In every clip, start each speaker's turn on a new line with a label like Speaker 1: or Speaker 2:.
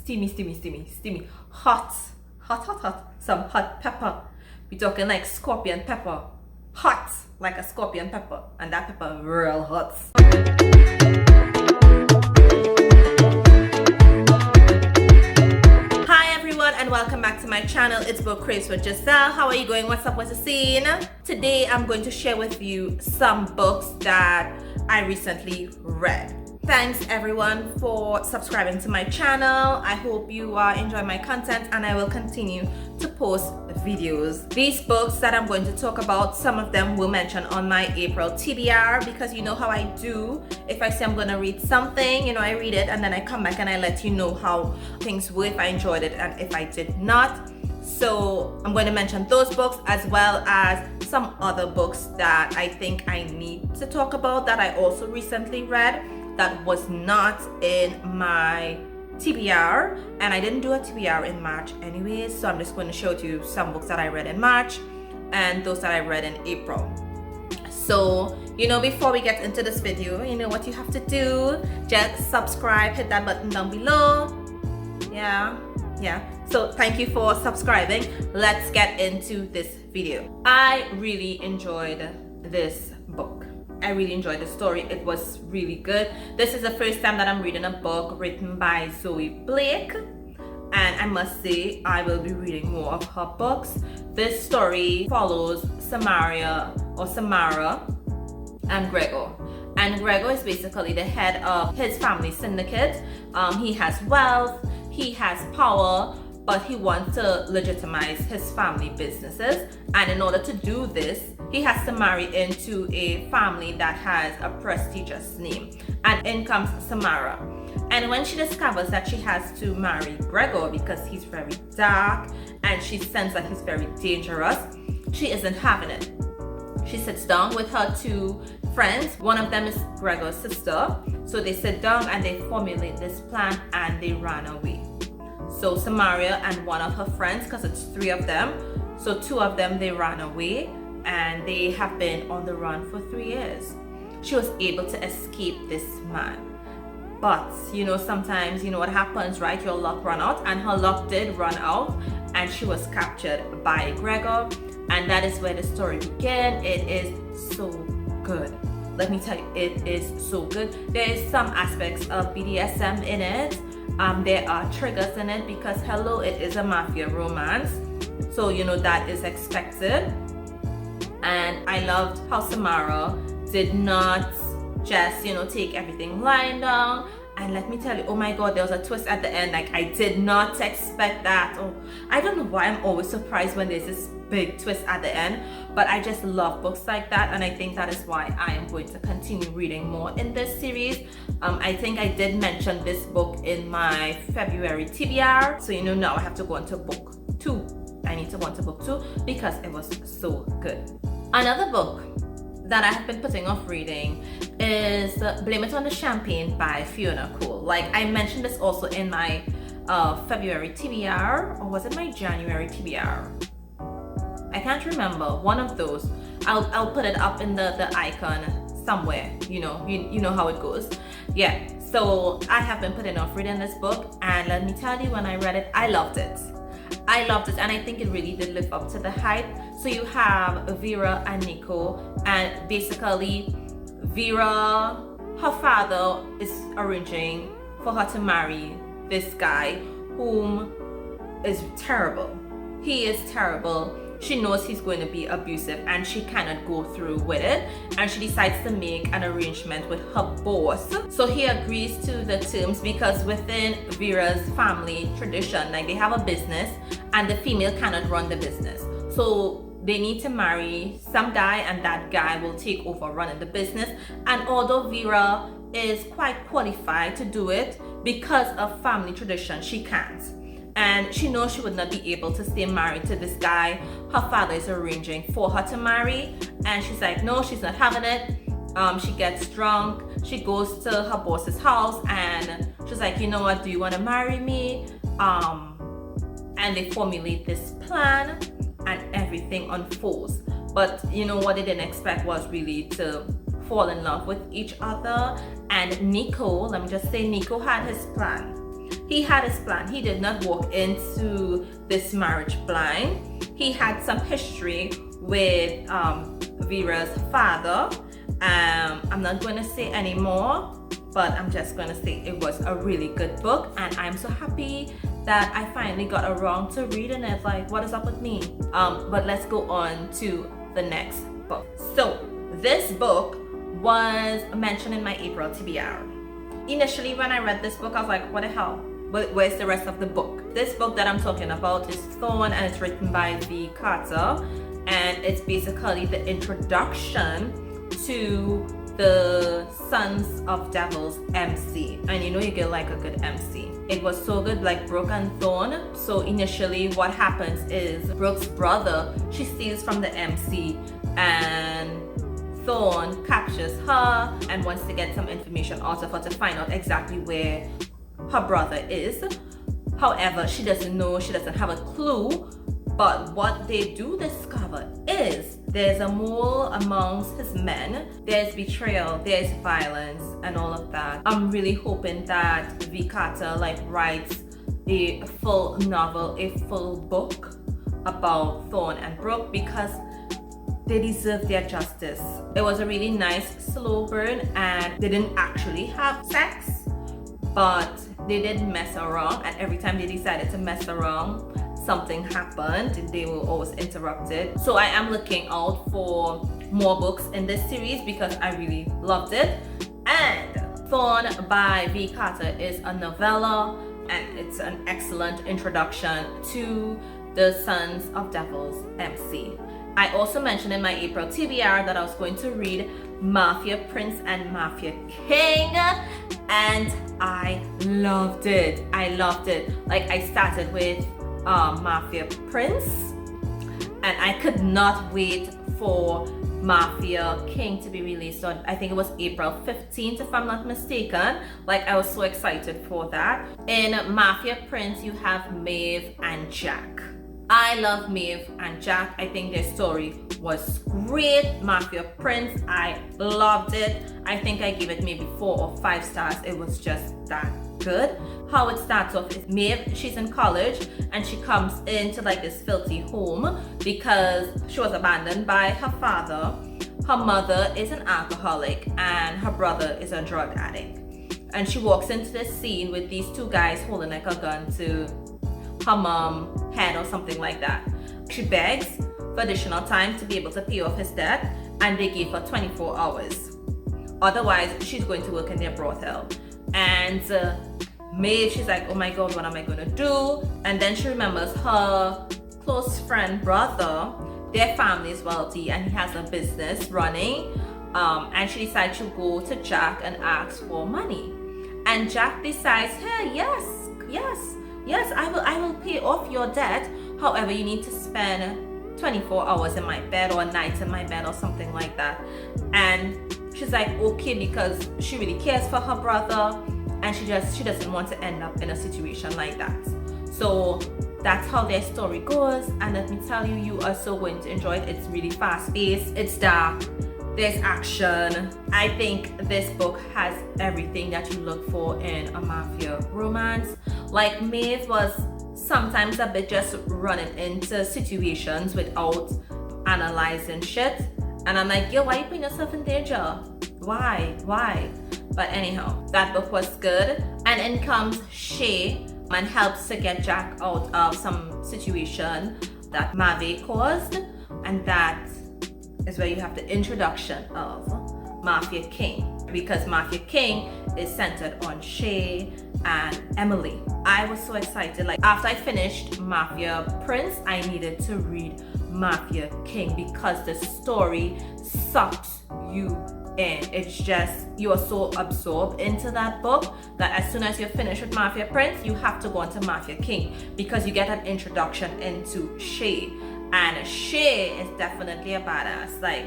Speaker 1: steamy. Hot. Some hot pepper. We're talking like scorpion pepper. Hot like a scorpion pepper. And that pepper real hot. Hi everyone and welcome back to my channel. It's Book Craze with Giselle. How are you going? What's up? What's the scene? Today I'm going to share with you some books that I recently read. Thanks everyone for subscribing to my channel. I hope you are enjoying my content and I will continue to post videos. These books that I'm going to talk about, some of them will mention on my April TBR because you know how I do. If I say I'm going to read something, I read it and then I come back and I let you know how things were, if I enjoyed it and if I did not. So I'm going to mention those books as well as some other books that I think I need to talk about that I also recently read that was not in my TBR, and I didn't do a TBR in March anyway, so I'm just going to show you some books that I read in March and those that I read in April. So before we get into this video, you know what you have to do, just subscribe, hit that button down below. Yeah, so thank you for subscribing. Let's get into this video. I really enjoyed this book. I really enjoyed the story. It was really good. This is the first time that I'm reading a book written by Zoe Blake, and I must say I will be reading more of her books. This story follows Samara and Gregor. And Gregor is basically the head of his family syndicate. He has wealth, he has power, but he wants to legitimize his family businesses. And in order to do this, he has to marry into a family that has a prestigious name. And in comes Samara. And when she discovers that she has to marry Gregor because he's very dark and she senses that he's very dangerous, she isn't having it. She sits down with her two friends. One of them is Gregor's sister. So they sit down and they formulate this plan and they run away. So Samaria and one of her friends, because it's three of them, so two of them, they ran away and they have been on the run for 3 years. She was able to escape this man. But sometimes what happens, right? Your luck run out, and her luck did run out and she was captured by Gregor, and that is where the story began. It is so good. Let me tell you, it is so good. There is some aspects of BDSM in it. There are triggers in it because hello, it is a mafia romance, so that is expected. And I loved how Samara did not just take everything lying down. And let me tell you, oh my god, there was a twist at the end. Like, I did not expect that. Oh, I don't know why I'm always surprised when there's this big twist at the end, but I just love books like that, and I think that is why I am going to continue reading more in this series. I think I did mention this book in my February TBR, so now I have to go into book 2. I need to go into book 2 because it was so good. Another book that I have been putting off reading is Blame It on the Champagne by Fiona. Like, I mentioned this also in my February TBR, or was it my January TBR? I can't remember. One of those. I'll put it up in the icon somewhere. You know how it goes. Yeah. So I have been putting off reading this book, and let me tell you, when I read it, I loved it, and I think it really did live up to the hype. So you have Vera and Nico, and basically Vera, her father is arranging for her to marry this guy whom is terrible. He is terrible. She knows he's going to be abusive and she cannot go through with it, and she decides to make an arrangement with her boss. So he agrees to the terms because within Vera's family tradition, like, they have a business and the female cannot run the business. So they need to marry some guy and that guy will take over running the business. And although Vera is quite qualified to do it, because of family tradition, she can't. And she knows she would not be able to stay married to this guy her father is arranging for her to marry. And she's like, no, she's not having it. She gets drunk. She goes to her boss's house and she's like, you know what, do you want to marry me? And they formulate this plan and everything unfolds. But what they didn't expect was really to fall in love with each other. And Nico, let me just say, Nico had his plan. He had his plan. He did not walk into this marriage blind. He had some history with Vera's father. I'm not going to say anymore, but I'm just going to say it was a really good book, and I'm so happy that I finally got around to reading it. Like, what is up with me? But let's go on to the next book. So this book was mentioned in my April TBR. Initially, when I read this book, I was like, what the hell? Where's the rest of the book? This book that I'm talking about is Thorn, and it's written by Keta, and it's basically the introduction to the Sons of Devils MC. And you know you get like a good MC. It was so good, like Brooke and Thorn. So initially what happens is Brooke's brother, she steals from the MC, and Thorn captures her and wants to get some information out of her to find out exactly where her brother is. However, she doesn't know, she doesn't have a clue. But what they do discover is there's a mole amongst his men, there's betrayal, there's violence, and all of that. I'm really hoping that Keta like writes a full novel, a full book about Thorn and Brooke, because they deserve their justice. It was a really nice slow burn, and they didn't actually have sex, but they did mess around, and every time they decided to mess around, something happened and they were always interrupted. So I am looking out for more books in this series because I really loved it. And Thorn by Keta is a novella, and it's an excellent introduction to the Sons of Devils MC. I also mentioned in my April TBR that I was going to read Mafia Prince and Mafia King, and I loved it. I loved it. Like, I started with Mafia Prince, and I could not wait for Mafia King to be released on, I think it was April 15th if I'm not mistaken. Like, I was so excited for that. In Mafia Prince you have Maeve and Jack. I love Maeve and Jack. I think their story was great. Mafia Prince, I loved it. I think I gave it maybe 4 or 5 stars. It was just that good. How it starts off is Maeve, she's in college, and she comes into like this filthy home because she was abandoned by her father. Her mother is an alcoholic and her brother is a drug addict. And she walks into this scene with these 2 guys holding like a gun to her mom's head or something like that. She begs for additional time to be able to pay off his debt, and they give her 24 hours. Otherwise, she's going to work in their brothel. And Maeve, she's like, oh my god, what am I going to do? And then she remembers her close friend brother. Their family is wealthy and he has a business running. And she decides to go to Jack and ask for money. And Jack decides, hey, yes, I will pay off your debt. However, you need to spend 24 hours in my bed, or a night in my bed, or something like that. And she's like, okay, because she really cares for her brother, and she doesn't want to end up in a situation like that. So that's how their story goes, and let me tell you, you are so going to enjoy it. It's really fast-paced, it's dark, there's action. I think this book has everything that you look for in a mafia romance. Like, Maeve was sometimes a bit just running into situations without analyzing shit, and I'm like, yo, why are you putting yourself in danger? Why? But anyhow, that book was good. And in comes Shay and helps to get Jack out of some situation that Maeve caused, and that is where you have the introduction of Mafia King, because Mafia King is centered on Shay and Emily. I was so excited. Like, after I finished Mafia Prince, I needed to read Mafia King because the story sucks you in. It's just, you are so absorbed into that book that as soon as you're finished with Mafia Prince, you have to go on to Mafia King, because you get an introduction into Shay. And Shay is definitely a badass. Like,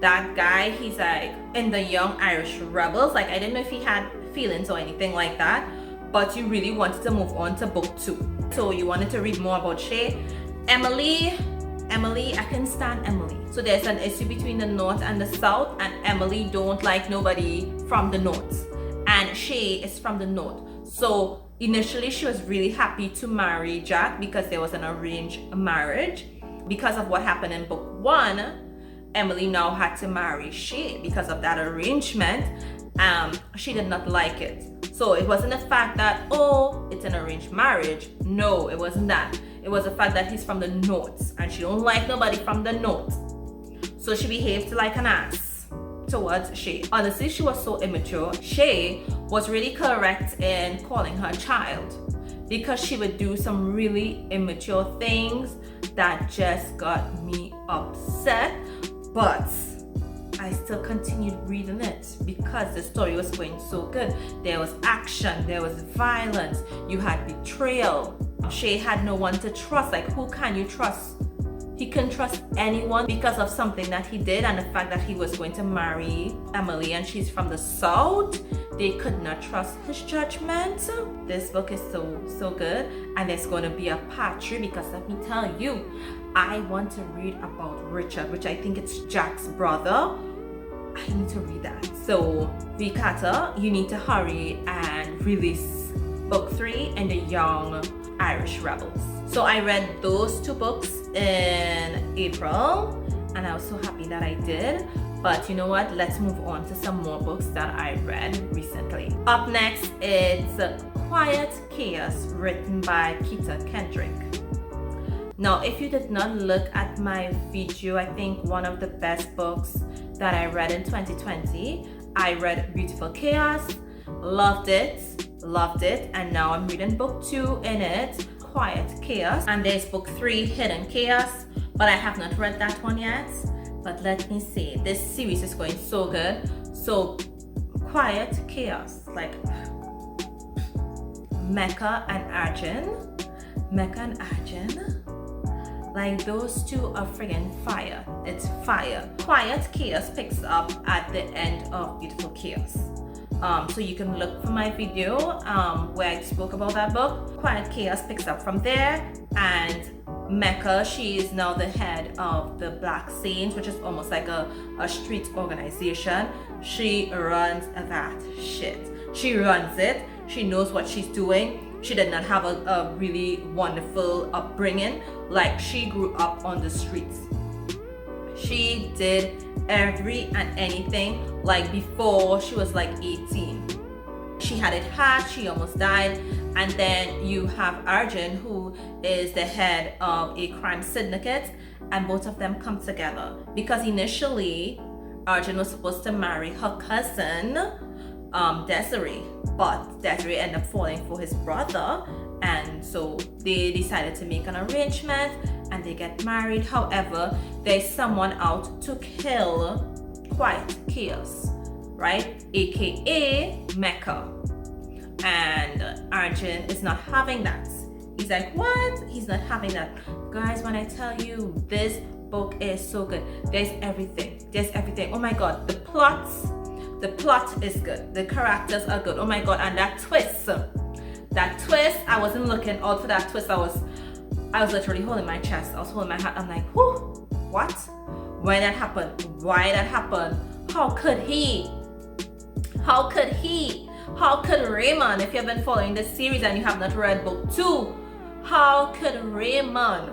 Speaker 1: that guy, he's like in the Young Irish Rebels. Like, I didn't know if he had feelings or anything like that, but you really wanted to move on to book 2. So you wanted to read more about Shay. Emily, I can stand Emily. So there's an issue between the North and the South, and Emily don't like nobody from the North, and Shay is from the North. So Initially, she was really happy to marry Jack because there was an arranged marriage. Because of what happened in book 1, Emily now had to marry Shay because of that arrangement. She did not like it. So it wasn't the fact that, oh, it's an arranged marriage. No, it wasn't that. It was the fact that he's from the north and she don't like nobody from the north. So she behaved like an ass towards Shay. Honestly, she was so immature. Shay was really correct in calling her child because she would do some really immature things that just got me upset. But I still continued reading it because the story was going so good. There was action, there was violence, you had betrayal. Shay had no one to trust. Like, who can you trust? He couldn't trust anyone because of something that he did and the fact that he was going to marry Emily and she's from the south. They could not trust his judgment. This book is so good, and there's going to be a part 3 because let me tell you, I want to read about Richard, which I think it's Jack's brother. I need to read that. So, Keta, you need to hurry and release book 3 and the Young Irish Rebels. So I read those 2 books in April, and I was so happy that I did. But you know what? Let's move on to some more books that I read recently. Up next, it's Quiet Chaos, written by Kendric. Now, if you did not look at my video, I think one of the best books that I read in 2020, I read Beautiful Chaos, loved it, and now I'm reading book 2 in it, Quiet Chaos, and there's book 3, Hidden Chaos, but I have not read that one yet. But let me see, this series is going so good. So Quiet Chaos, like Mecca and Arjun, like those 2 are friggin' fire. It's fire. Quiet Chaos picks up at the end of Beautiful Chaos. So you can look for my video where I spoke about that book. Quiet Chaos picks up from there, and Mecca, she is now the head of the Black Saints, which is almost like a street organization. She runs that shit. She runs it. She knows what she's doing. She did not have a really wonderful upbringing. Like, she grew up on the streets. She did every and anything like before she was like 18. She had it hard, she almost died. And then you have Arjun, who is the head of a crime syndicate, and both of them come together because initially Arjun was supposed to marry her cousin Desiree, but Desiree ended up falling for his brother, and so they decided to make an arrangement and they get married. However, there's someone out to kill Quiet Chaos, right? AKA Mecca. And Arjun is not having that. He's like, what? He's not having that. Guys, when I tell you, this book is so good. There's everything. Oh my god, the plot is good. The characters are good. Oh my god, and that twist, I wasn't looking out for that twist. I was literally holding my chest. I was holding my heart. I'm like, whoo, what? When that happened? Why that happened? How could he? How could Raymond, if you've been following this series and you have not read book 2, how could Raymond,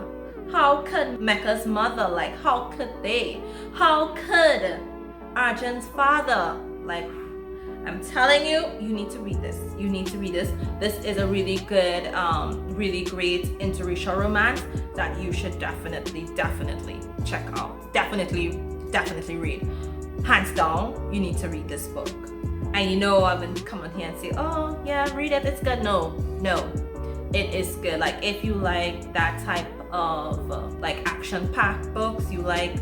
Speaker 1: how could Mecca's mother, like, how could they? How could Arjun's father? Like, I'm telling you, you need to read this. This is a really good, really great interracial romance that you should definitely check out. Definitely read. Hands down, you need to read this book. And you know, I've been coming here and say, oh yeah, read it, it's good. No, it is good. Like, if you like that type of like action-packed books, you like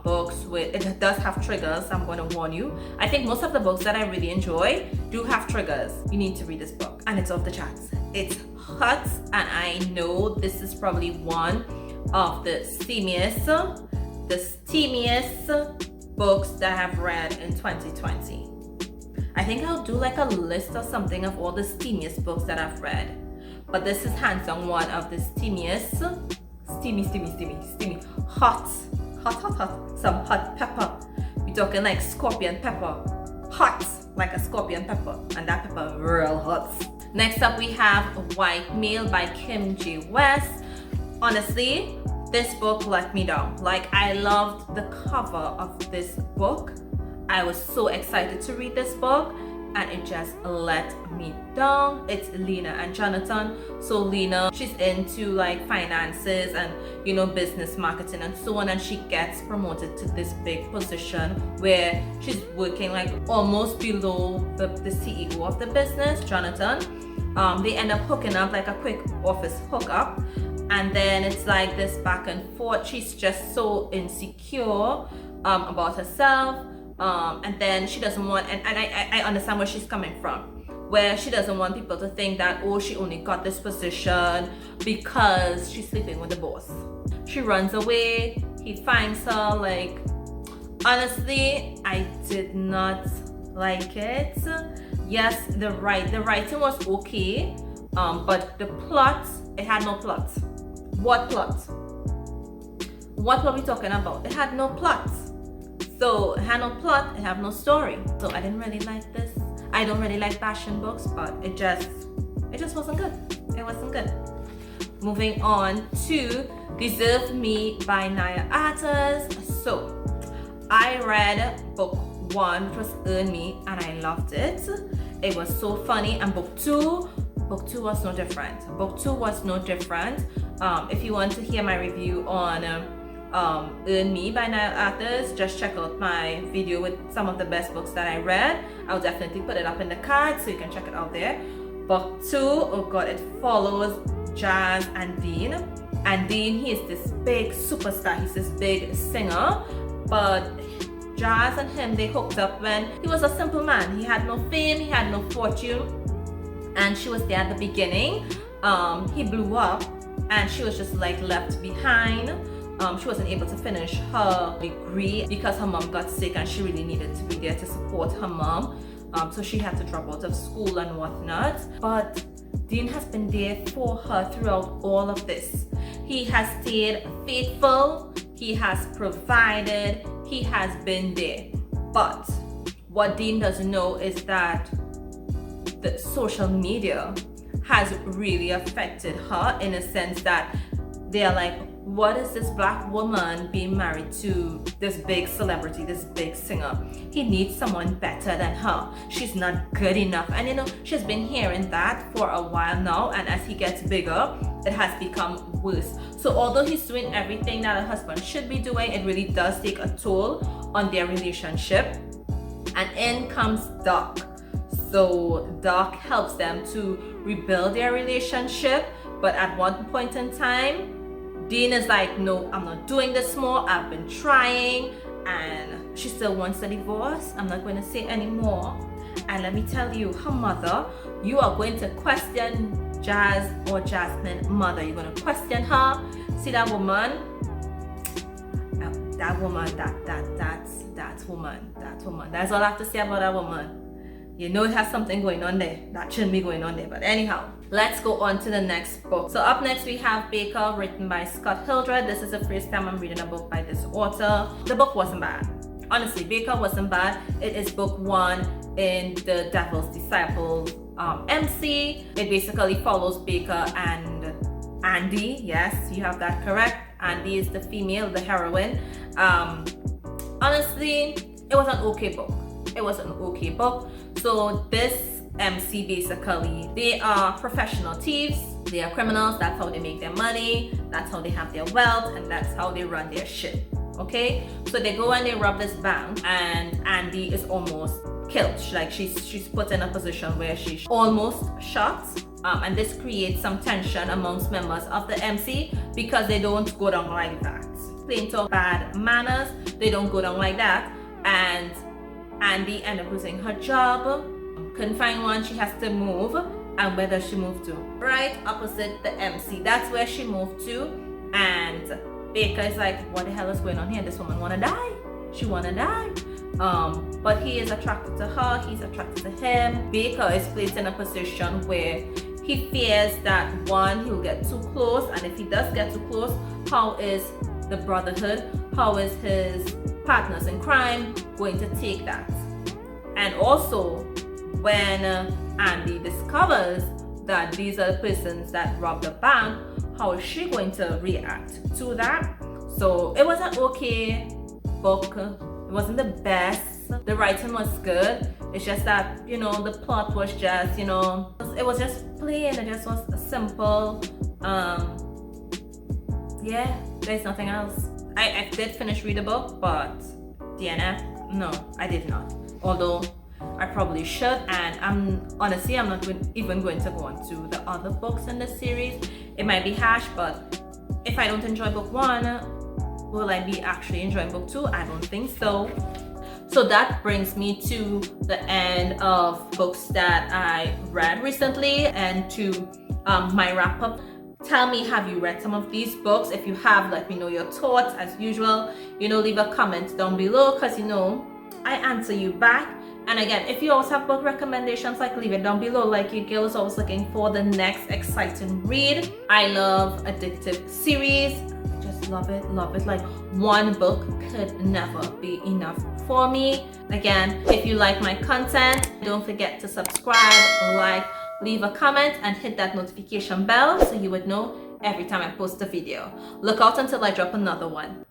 Speaker 1: books with, it does have triggers, I'm going to warn you. I think most of the books that I really enjoy do have triggers. You need to read this book, and it's off the charts. It's hot, and I know this is probably one of the steamiest books that I have read in 2020. I think I'll do like a list or something of all the steamiest books that I've read. But this is hands down one of the steamiest. Steamy. Hot. Some hot pepper. We're talking like scorpion pepper. Hot. like a scorpion pepper, and that pepper real hot. Next up, we have White Male by Kim J. West. Honestly, this book let me down. Like, I loved the cover of this book. I was so excited to read this book, and it just let me down. It's Lena and Jonathan. So Lena, she's into like finances and, you know, business marketing and so on, and she gets promoted to this big position where she's working like almost below the CEO of the business, Jonathan. They end up hooking up, like a quick office hookup, and then it's like this back and forth. She's just so insecure about herself. And then she doesn't want, and I understand where she's coming from, where she doesn't want people to think that, oh, she only got this position because she's sleeping with the boss. She runs away, he finds her. Like, honestly, I did not like it. Yes, the writing was okay, but the plot, it had no plot. What plot? What were we talking about? It had no plot. So it had no plot, it had no story. So I didn't really like this. I don't really like fashion books, but it just wasn't good. It wasn't good. Moving on to Deserve Me by Nia Arthurs. So I read book 1, which was Earn Me, and I loved it. It was so funny. And book two was no different. Book 2 was no different. If you want to hear my review on Earn Me by Nia Arthurs, just check out my video with some of the best books that I read. I'll definitely put it up in the card so you can check it out there. Book 2, oh god, it follows Jazz and Dean. And Dean, he is this big superstar, he's this big singer, but Jazz and him, they hooked up when he was a simple man. He had no fame, he had no fortune, and she was there at the beginning. He blew up and she was just like left behind. She wasn't able to finish her degree because her mom got sick and she really needed to be there to support her mom. So she had to drop out of school and whatnot. But Dean has been there for her throughout all of this. He has stayed faithful, he has provided, he has been there. But what Dean doesn't know is that the social media has really affected her, in a sense that they're like, what is this black woman being married to this big celebrity, this big singer? He needs someone better than her. She's not good enough. And you know, she's been hearing that for a while now, and as he gets bigger, it has become worse. So although he's doing everything that a husband should be doing, it really does take a toll on their relationship. And in comes Doc. So Doc helps them to rebuild their relationship, but at one point in time, Dean is like, no, I'm not doing this more. I've been trying, and she still wants a divorce. I'm not going to say anymore. And let me tell you, her mother, you are going to question Jazz or Jasmine's mother. You're going to question her. See that woman? That woman. That's all I have to say about that woman. You know it has something going on there that shouldn't be going on there. But anyhow, let's go on to the next book. So up next we have Baker, written by Scott Hildred. This is the first time I'm reading a book by this author. The book wasn't bad. Honestly, Baker wasn't bad. It is book 1 in the Devil's Disciple MC. It basically follows Baker and Andy. Yes, you have that correct. Andy is the female, the heroine. Honestly, it was an okay book. It was an okay book. So this MC, basically, they are professional thieves, they are criminals. That's how they make their money, that's how they have their wealth, and that's how they run their shit. Okay, so they go and they rob this bank, and Andy is almost killed. Like she's put in a position where she's almost shot, and this creates some tension amongst members of the MC because they don't go down like that. Plain talk, bad manners, they don't go down like that. And Andy ended up losing her job, couldn't find one, she has to move. And where does she move to? Right opposite the MC. That's where she moved to. And Baker is like, what the hell is going on here? This woman wanna die. She wanna die. But he is attracted to her, he's attracted to him. Baker is placed in a position where he fears that one, he'll get too close, and if he does get too close, how is the brotherhood, how is his partners in crime going to take that? And also, when Andy discovers that these are the persons that robbed the bank, how is she going to react to that? So it was an okay book. It wasn't the best. The writing was good. It's just that, you know, the plot was just, you know, it was just plain. It just was simple. Yeah, there's nothing else. I did finish read the book, but DNF, no, I did not. Although I probably should, and I'm not even going to go on to the other books in the series. It might be harsh, but if I don't enjoy book 1, will I be actually enjoying book 2? I don't think so. So that brings me to the end of books that I read recently and to my wrap up. Tell me, have you read some of these books? If you have, let me know your thoughts as usual. You know, leave a comment down below, because you know I answer you back. And again, if you also have book recommendations, like leave it down below. Like, your girl is always looking for the next exciting read. I love addictive series. Just love it. Like, one book could never be enough for me. Again, if you like my content, don't forget to subscribe, like, leave a comment, and hit that notification bell so you would know every time I post a video. Look out until I drop another one.